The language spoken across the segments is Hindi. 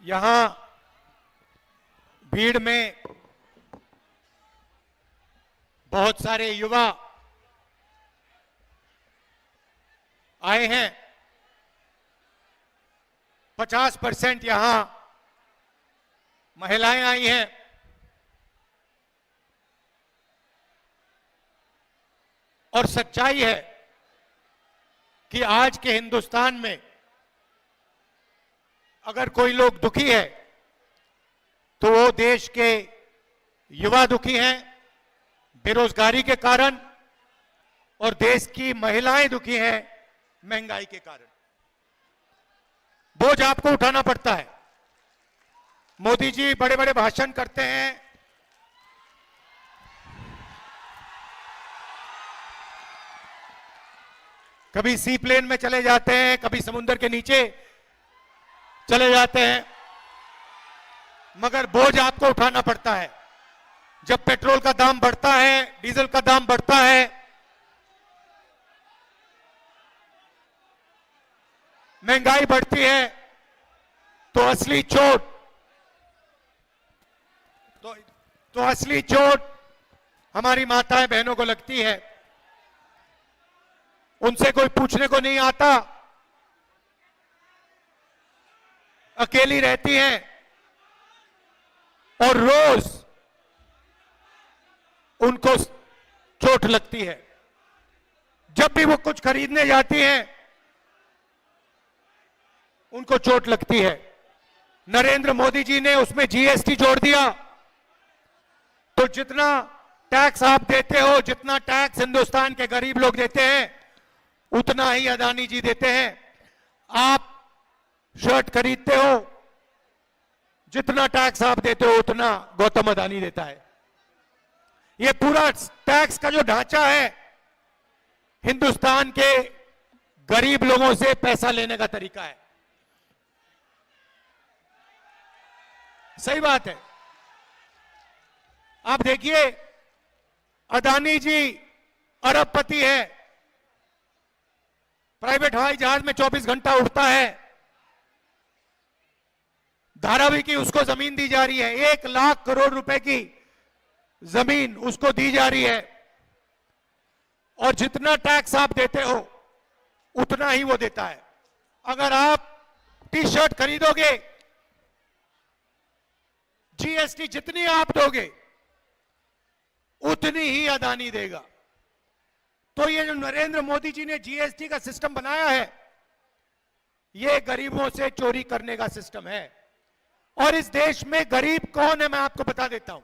यहां भीड़ में बहुत सारे युवा आए हैं। 50% यहां महिलाएं आई हैं। और सच्चाई है कि आज के हिंदुस्तान में अगर कोई लोग दुखी है तो वो देश के युवा दुखी हैं बेरोजगारी के कारण, और देश की महिलाएं दुखी हैं महंगाई के कारण। बोझ आपको उठाना पड़ता है। मोदी जी बड़े बड़े भाषण करते हैं, कभी सी प्लेन में चले जाते हैं, कभी समुद्र के नीचे चले जाते हैं, मगर बोझ आपको उठाना पड़ता है। जब पेट्रोल का दाम बढ़ता है, डीजल का दाम बढ़ता है, महंगाई बढ़ती है, तो असली चोट असली चोट हमारी माताएं बहनों को लगती है। उनसे कोई पूछने को नहीं आता, अकेली रहती हैं और रोज उनको चोट लगती है। जब भी वो कुछ खरीदने जाती हैं उनको चोट लगती है। नरेंद्र मोदी जी ने उसमें जीएसटी जोड़ दिया, तो जितना टैक्स आप देते हो, जितना टैक्स हिंदुस्तान के गरीब लोग देते हैं, उतना ही अदानी जी देते हैं। आप शर्ट खरीदते हो, जितना टैक्स आप देते हो उतना गौतम अदानी देता है। ये पूरा टैक्स का जो ढांचा है हिंदुस्तान के गरीब लोगों से पैसा लेने का तरीका है। सही बात है। आप देखिए, अदानी जी अरबपति है, प्राइवेट हवाई जहाज में 24 घंटा उड़ता है, धारावी की उसको जमीन दी जा रही है, 1 लाख करोड़ रुपए की जमीन उसको दी जा रही है, और जितना टैक्स आप देते हो उतना ही वो देता है। अगर आप टी शर्ट खरीदोगे, जीएसटी जितनी आप दोगे उतनी ही अदानी देगा। तो ये जो नरेंद्र मोदी जी ने जीएसटी का सिस्टम बनाया है, ये गरीबों से चोरी करने का सिस्टम है। और इस देश में गरीब कौन है मैं आपको बता देता हूं।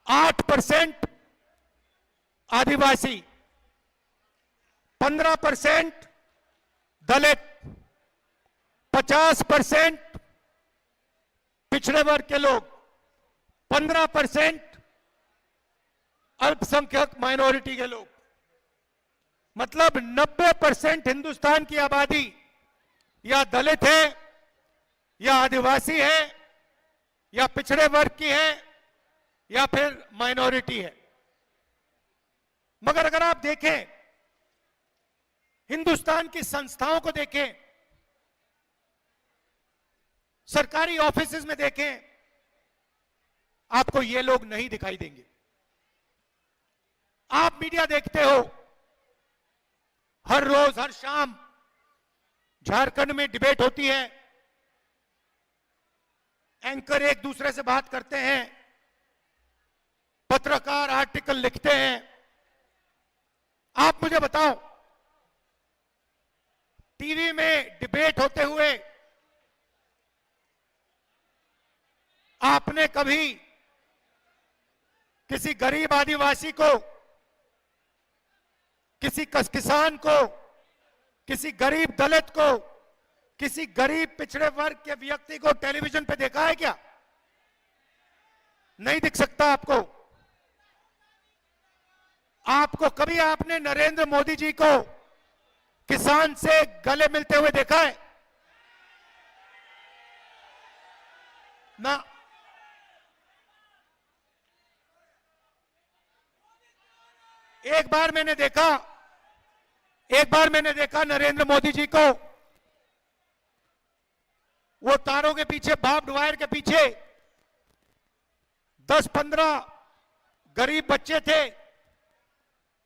8% आदिवासी, 15% दलित, 50% पिछड़े वर्ग के लोग, 15% अल्पसंख्यक माइनॉरिटी के लोग, मतलब 90% हिंदुस्तान की आबादी या दलित है, या आदिवासी है, या पिछड़े वर्ग की है, या फिर माइनॉरिटी है। मगर अगर आप देखें, हिंदुस्तान की संस्थाओं को देखें, सरकारी ऑफिसेज में देखें, आपको ये लोग नहीं दिखाई देंगे। आप मीडिया देखते हो, हर रोज हर शाम झारखंड में डिबेट होती है, एंकर एक दूसरे से बात करते हैं, पत्रकार आर्टिकल लिखते हैं। आप मुझे बताओ, टीवी में डिबेट होते हुए आपने कभी किसी गरीब आदिवासी को, किसी किसान को, किसी गरीब दलित को, किसी गरीब पिछड़े वर्ग के व्यक्ति को टेलीविजन पे देखा है क्या? नहीं दिख सकता आपको। आपको कभी आपने नरेंद्र मोदी जी को किसान से गले मिलते हुए देखा है? ना। एक बार मैंने देखा नरेंद्र मोदी जी को वो तारों के पीछे, बार्ब्ड वायर के पीछे 10-15 गरीब बच्चे थे,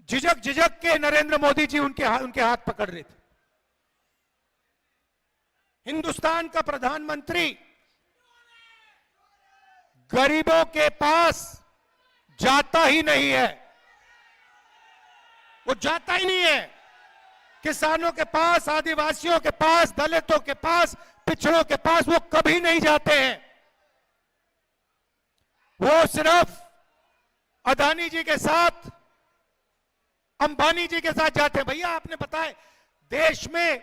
झिझक झिझक के नरेंद्र मोदी जी उनके हाथ पकड़ रहे थे। हिंदुस्तान का प्रधानमंत्री गरीबों के पास जाता ही नहीं है, वो जाता ही नहीं है। किसानों के पास, आदिवासियों के पास, दलितों के पास, पिछड़ों के पास वो कभी नहीं जाते हैं। वो सिर्फ अदानी जी के साथ, अंबानी जी के साथ जाते हैं। भैया आपने बताया, देश में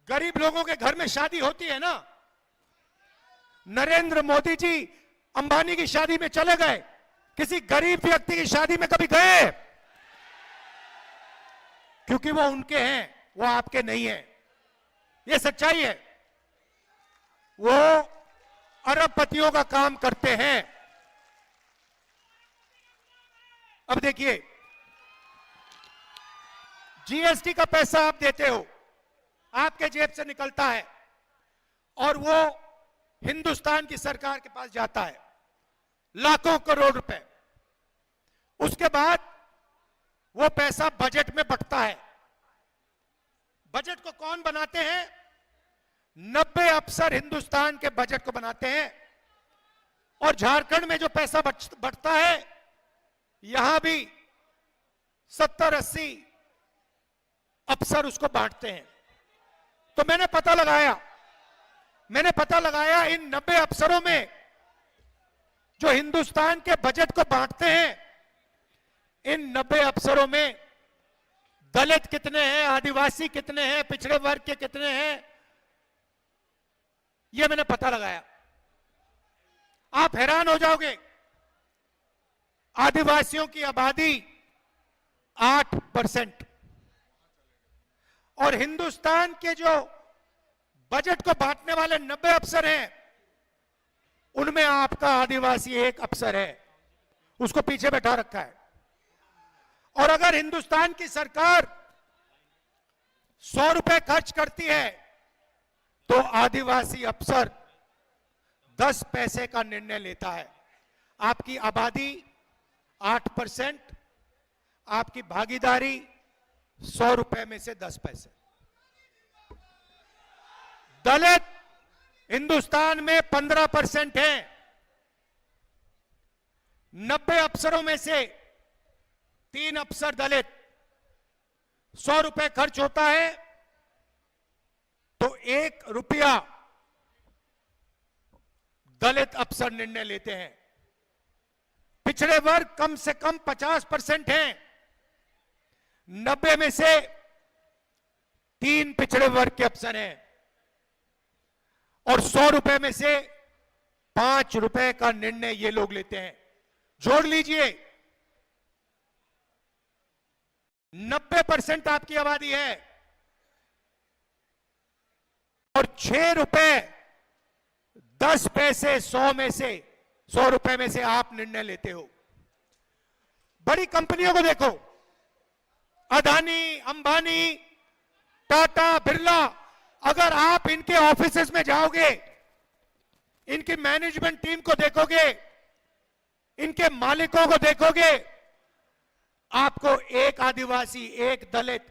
गरीब लोगों के घर में शादी होती है ना, नरेंद्र मोदी जी अंबानी की शादी में चले गए, किसी गरीब व्यक्ति की शादी में कभी गए? क्योंकि वो उनके हैं, वो आपके नहीं हैं। ये सच्चाई है। वो अरबपतियों का काम करते हैं। अब देखिए, जीएसटी का पैसा आप देते हो, आपके जेब से निकलता है और वो हिंदुस्तान की सरकार के पास जाता है, लाखों करोड़ रुपए। उसके बाद वो पैसा बजट में बंटता है। बजट को कौन बनाते हैं? 90 अफसर हिंदुस्तान के बजट को बनाते हैं। और झारखंड में जो पैसा बंटता है, यहां भी 70-80 अफसर उसको बांटते हैं। तो मैंने पता लगाया इन 90 अफसरों में जो हिंदुस्तान के बजट को बांटते हैं, इन 90 अफसरों में दलित कितने हैं, आदिवासी कितने हैं, पिछड़े वर्ग के कितने हैं, यह मैंने पता लगाया। आप हैरान हो जाओगे। आदिवासियों की आबादी 8% और हिंदुस्तान के जो बजट को बांटने वाले 90 अफसर हैं, उनमें आपका आदिवासी एक अफसर है, उसको पीछे बैठा रखा है। और अगर हिंदुस्तान की सरकार 100 रुपए खर्च करती है तो आदिवासी अफसर 10 पैसे का निर्णय लेता है। आपकी आबादी 8%, आपकी भागीदारी 100 रुपए में से 10 पैसे। दलित हिंदुस्तान में 15% हैं। 90 अफसरों में से 3 अफसर दलित। 100 रुपए खर्च होता है तो 1 रुपया दलित अफसर निर्णय लेते हैं। पिछड़े वर्ग कम से कम 50% हैं। 90 में से 3 पिछड़े वर्ग के अफसर हैं और 100 रुपए में से 5 रुपए का निर्णय ये लोग लेते हैं। जोड़ लीजिए, 90% आपकी आबादी है और 6 रुपए 10 पैसे 100 रुपए में से आप निर्णय लेते हो। बड़ी कंपनियों को देखो, अदानी, अंबानी, टाटा, बिरला, अगर आप इनके ऑफिसेज में जाओगे, इनकी मैनेजमेंट टीम को देखोगे, इनके मालिकों को देखोगे, आपको एक आदिवासी, एक दलित,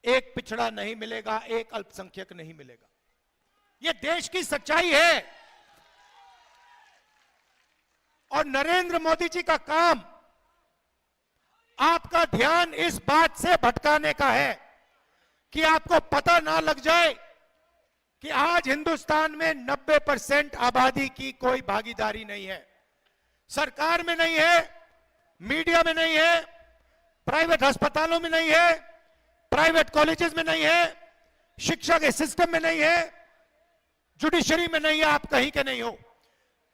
एक पिछड़ा नहीं मिलेगा, एक अल्पसंख्यक नहीं मिलेगा। यह देश की सच्चाई है। और नरेंद्र मोदी जी का काम आपका ध्यान इस बात से भटकाने का है कि आपको पता ना लग जाए कि आज हिंदुस्तान में 90% आबादी की कोई भागीदारी नहीं है। सरकार में नहीं है, मीडिया में नहीं है, प्राइवेट अस्पतालों में नहीं है, प्राइवेट कॉलेजेस में नहीं है, शिक्षा के सिस्टम में नहीं है, जुडिशरी में नहीं है, आप कहीं के नहीं हो।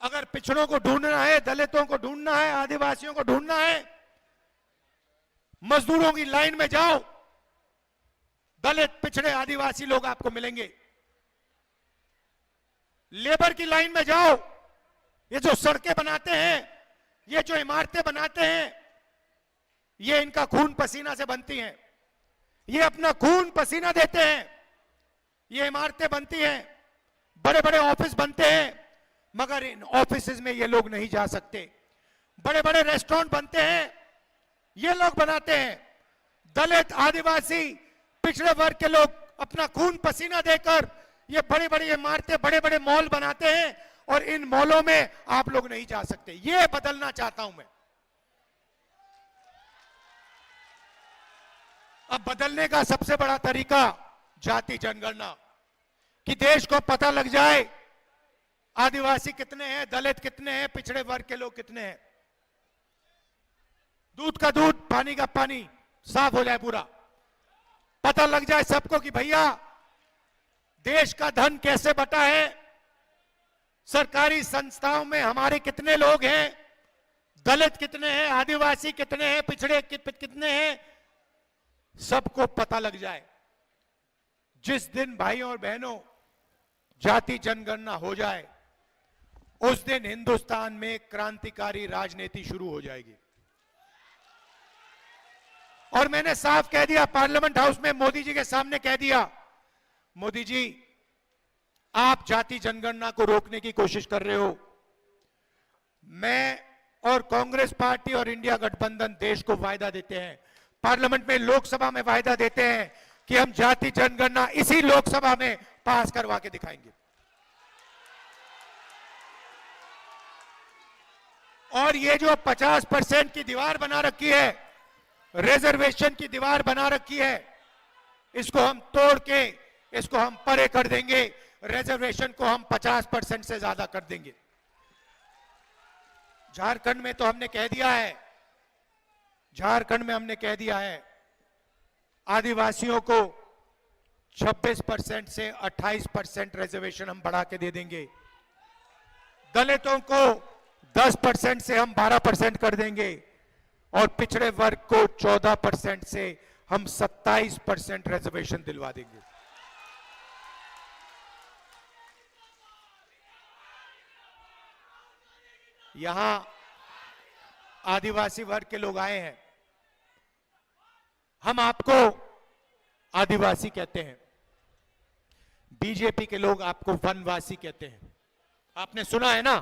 अगर पिछड़ों को ढूंढना है, दलितों को ढूंढना है, आदिवासियों को ढूंढना है, मजदूरों की लाइन में जाओ, दलित, पिछड़े, आदिवासी लोग आपको मिलेंगे। लेबर की लाइन में जाओ, ये जो सड़कें बनाते हैं, ये जो इमारतें बनाते हैं, ये इनका खून पसीना से बनती हैं। ये अपना खून पसीना देते हैं, ये इमारतें बनती हैं, बड़े बड़े ऑफिस बनते हैं, मगर इन ऑफिसेज में ये लोग नहीं जा सकते। बड़े बड़े रेस्टोरेंट बनते हैं, ये लोग बनाते हैं। दलित, आदिवासी, पिछड़े वर्ग के लोग अपना खून पसीना देकर ये बड़ी बड़ी इमारतें, बड़े बड़े मॉल बनाते हैं, और इन मॉलों में आप लोग नहीं जा सकते। ये बदलना चाहता हूं मैं। अब बदलने का सबसे बड़ा तरीका जाति जनगणना, कि देश को पता लग जाए आदिवासी कितने हैं, दलित कितने हैं, पिछड़े वर्ग के लोग कितने हैं। दूध का दूध, पानी का पानी साफ हो जाए, पूरा पता लग जाए सबको कि भैया देश का धन कैसे बटा है, सरकारी संस्थाओं में हमारे कितने लोग हैं, दलित कितने हैं, आदिवासी कितने हैं, पिछड़े कितने हैं, सबको पता लग जाए। जिस दिन भाइयों और बहनों जाति जनगणना हो जाए, उस दिन हिंदुस्तान में क्रांतिकारी राजनीति शुरू हो जाएगी। और मैंने साफ कह दिया, पार्लियामेंट हाउस में मोदी जी के सामने कह दिया, मोदी जी आप जाति जनगणना को रोकने की कोशिश कर रहे हो। मैं और कांग्रेस पार्टी और इंडिया गठबंधन देश को वायदा देते हैं, पार्लियामेंट में, लोकसभा में वायदा देते हैं कि हम जाति जनगणना इसी लोकसभा में पास करवा के दिखाएंगे। और ये जो 50% की दीवार बना रखी है, रिजर्वेशन की दीवार बना रखी है, इसको हम तोड़ के इसको हम परे कर देंगे। रिजर्वेशन को हम 50% से ज्यादा कर देंगे। झारखंड में तो हमने कह दिया है, झारखंड में हमने कह दिया है आदिवासियों को 26% से 28% रिजर्वेशन हम बढ़ा के दे देंगे। दलितों को 10% से हम 12% कर देंगे, और पिछड़े वर्ग को 14% से हम 27% रिजर्वेशन दिलवा देंगे। यहां आदिवासी वर्ग के लोग आए हैं, हम आपको आदिवासी कहते हैं, बीजेपी के लोग आपको वनवासी कहते हैं। आपने सुना है ना,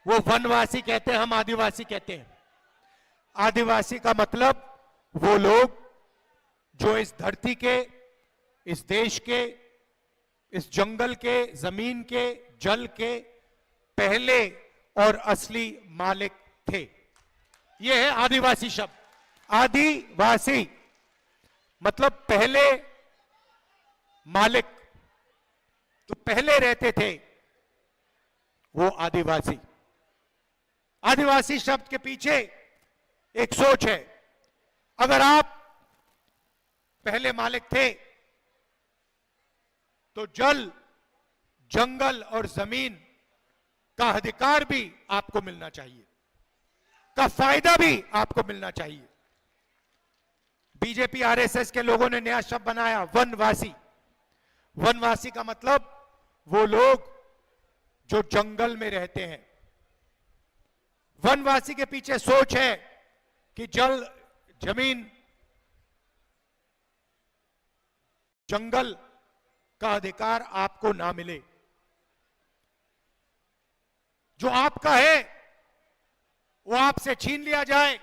वो वनवासी कहते हैं, हम आदिवासी कहते हैं। आदिवासी का मतलब वो लोग जो इस धरती के, इस देश के, इस जंगल के, जमीन के, जल के पहले और असली मालिक थे। ये है आदिवासी शब्द। आदिवासी मतलब पहले मालिक, तो पहले रहते थे वो आदिवासी। आदिवासी शब्द के पीछे एक सोच है, अगर आप पहले मालिक थे तो जल, जंगल और जमीन का अधिकार भी आपको मिलना चाहिए, का फायदा भी आपको मिलना चाहिए। बीजेपी आरएसएस के लोगों ने नया शब्द बनाया, वनवासी। वनवासी का मतलब वो लोग जो जंगल में रहते हैं। वनवासी के पीछे सोच है कि जल, जमीन, जंगल का अधिकार आपको ना मिले, जो आपका है वो आपसे छीन लिया जाए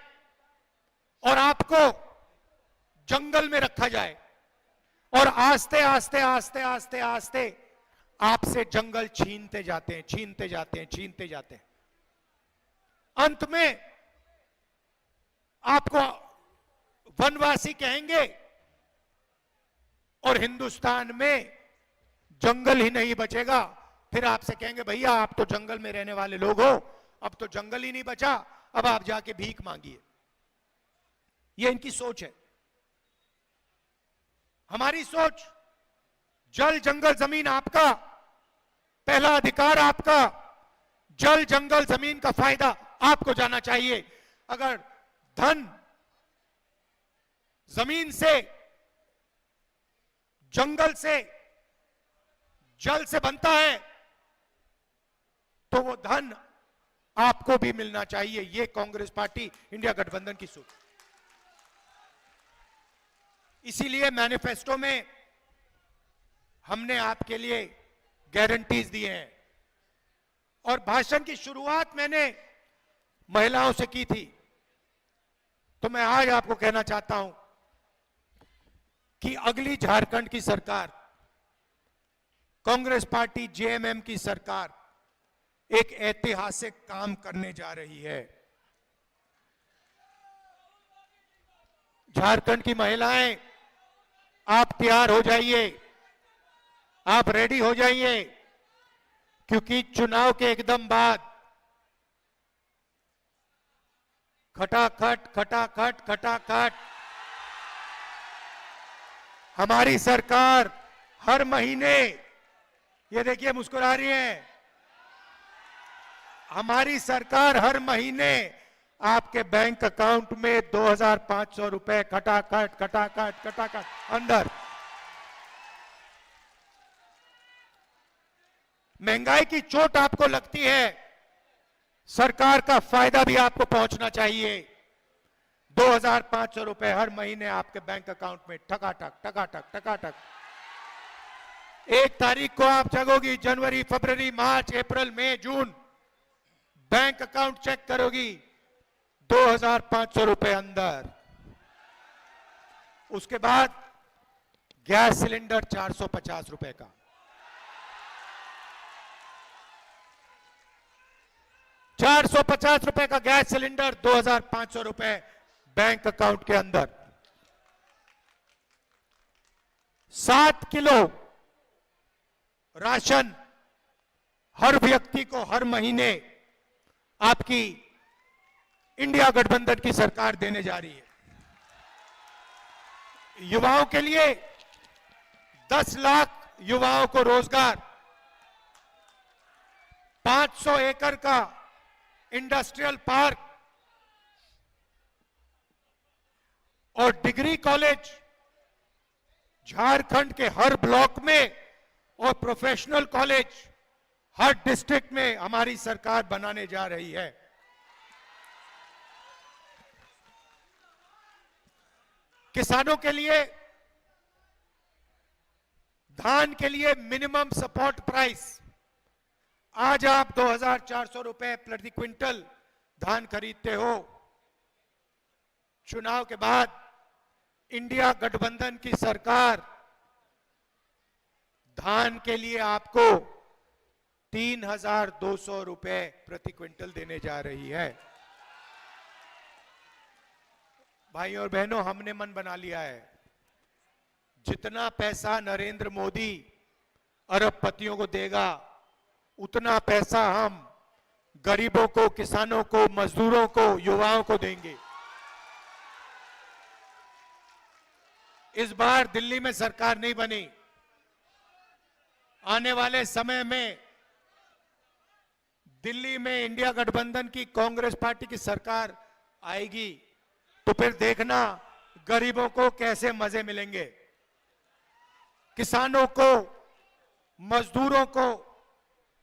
और आपको जंगल में रखा जाए, और आस्ते आस्ते आस्ते आस्ते आस्ते आपसे जंगल छीनते जाते हैं, छीनते जाते हैं, छीनते जाते हैं। अंत में आपको वनवासी कहेंगे और हिंदुस्तान में जंगल ही नहीं बचेगा। फिर आपसे कहेंगे भैया आप तो जंगल में रहने वाले लोग हो, अब तो जंगल ही नहीं बचा, अब आप जाके भीख मांगिए। ये इनकी सोच है। हमारी सोच, जल, जंगल, जमीन आपका, पहला अधिकार आपका, जल, जंगल, जमीन का फायदा आपको जाना चाहिए। अगर धन जमीन से, जंगल से, जल से बनता है तो वो धन आपको भी मिलना चाहिए। ये कांग्रेस पार्टी, इंडिया गठबंधन की सोच। इसीलिए मैनिफेस्टो में हमने आपके लिए गारंटीज दिए हैं। और भाषण की शुरुआत मैंने महिलाओं से की थी, तो मैं आज आपको कहना चाहता हूं कि अगली झारखंड की सरकार, कांग्रेस पार्टी जेएमएम की सरकार एक ऐतिहासिक काम करने जा रही है। झारखंड की महिलाएं, आप तैयार हो जाइए, आप रेडी हो जाइए, क्योंकि चुनाव के एकदम बाद खटाखट खटाखट खटाखट हमारी सरकार हर महीने, ये देखिए मुस्कुरा रही है, हमारी सरकार हर महीने आपके बैंक अकाउंट में 2,500 रुपए खटाखट खटाखट खटाखट अंदर। महंगाई की चोट आपको लगती है, सरकार का फायदा भी आपको पहुंचना चाहिए। 2,500 रुपए हर महीने आपके बैंक अकाउंट में ठकाठक ठकाठक ठकाठक। 1 तारीख को आप जगोगी, जनवरी, फरवरी, मार्च, अप्रैल, मई, जून, बैंक अकाउंट चेक करोगी, 2,500 रुपए अंदर। उसके बाद गैस सिलेंडर 450 रुपए का, 450 रुपए का गैस सिलेंडर, 2,500 रुपए बैंक अकाउंट के अंदर। 7 किलो राशन हर व्यक्ति को हर महीने आपकी इंडिया गठबंधन की सरकार देने जा रही है। युवाओं के लिए 10 लाख युवाओं को रोजगार, 500 एकड़ का इंडस्ट्रियल पार्क और डिग्री कॉलेज झारखंड के हर ब्लॉक में और प्रोफेशनल कॉलेज हर डिस्ट्रिक्ट में हमारी सरकार बनाने जा रही है। किसानों के लिए धान के लिए मिनिमम सपोर्ट प्राइस, आज आप 2,400 रुपए प्रति क्विंटल धान खरीदते हो। चुनाव के बाद इंडिया गठबंधन की सरकार धान के लिए आपको 3,200 रुपए प्रति क्विंटल देने जा रही है। भाई और बहनों, हमने मन बना लिया है, जितना पैसा नरेंद्र मोदी अरबपतियों को देगा, उतना पैसा हम गरीबों को, किसानों को, मजदूरों को, युवाओं को देंगे। इस बार दिल्ली में सरकार नहीं बनी, आने वाले समय में दिल्ली में इंडिया गठबंधन की कांग्रेस पार्टी की सरकार आएगी, तो फिर देखना गरीबों को कैसे मजे मिलेंगे, किसानों को, मजदूरों को,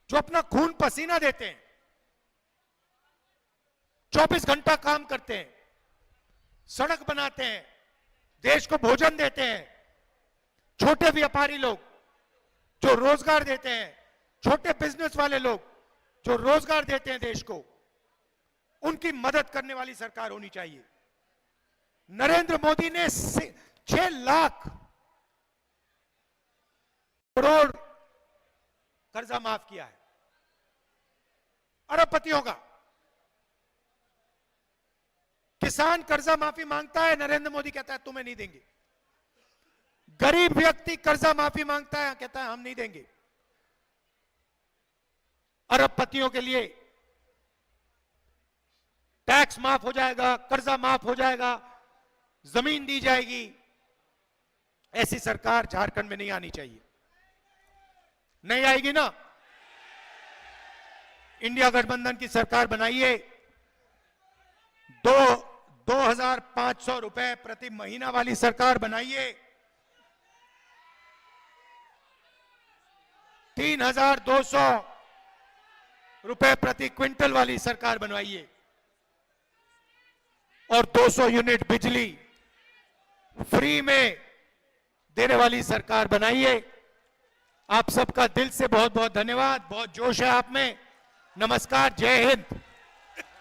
जो अपना खून पसीना देते हैं, 24 घंटा काम करते हैं, सड़क बनाते हैं, देश को भोजन देते हैं, छोटे व्यापारी लोग जो रोजगार देते हैं, छोटे बिजनेस वाले लोग जो रोजगार देते हैं देश को, उनकी मदद करने वाली सरकार होनी चाहिए। नरेंद्र मोदी ने 6 लाख करोड़ कर्जा माफ किया है, अरबपतियों का। किसान कर्जा माफी मांगता है, नरेंद्र मोदी कहता है तुम्हें नहीं देंगे। गरीब व्यक्ति कर्जा माफी मांगता है, कहता है हम नहीं देंगे। अरबपतियों के लिए टैक्स माफ हो जाएगा, कर्जा माफ हो जाएगा, जमीन दी जाएगी। ऐसी सरकार झारखंड में नहीं आनी चाहिए। नहीं आएगी ना? इंडिया गठबंधन की सरकार बनाइए, 2,500 रुपए प्रति महीना वाली सरकार बनाइए, 3,200 रुपए प्रति क्विंटल वाली सरकार बनवाइए, और 200 यूनिट बिजली फ्री में देने वाली सरकार बनाइए। आप सबका दिल से बहुत बहुत धन्यवाद। बहुत जोश है आप में। नमस्कार, जय हिंद।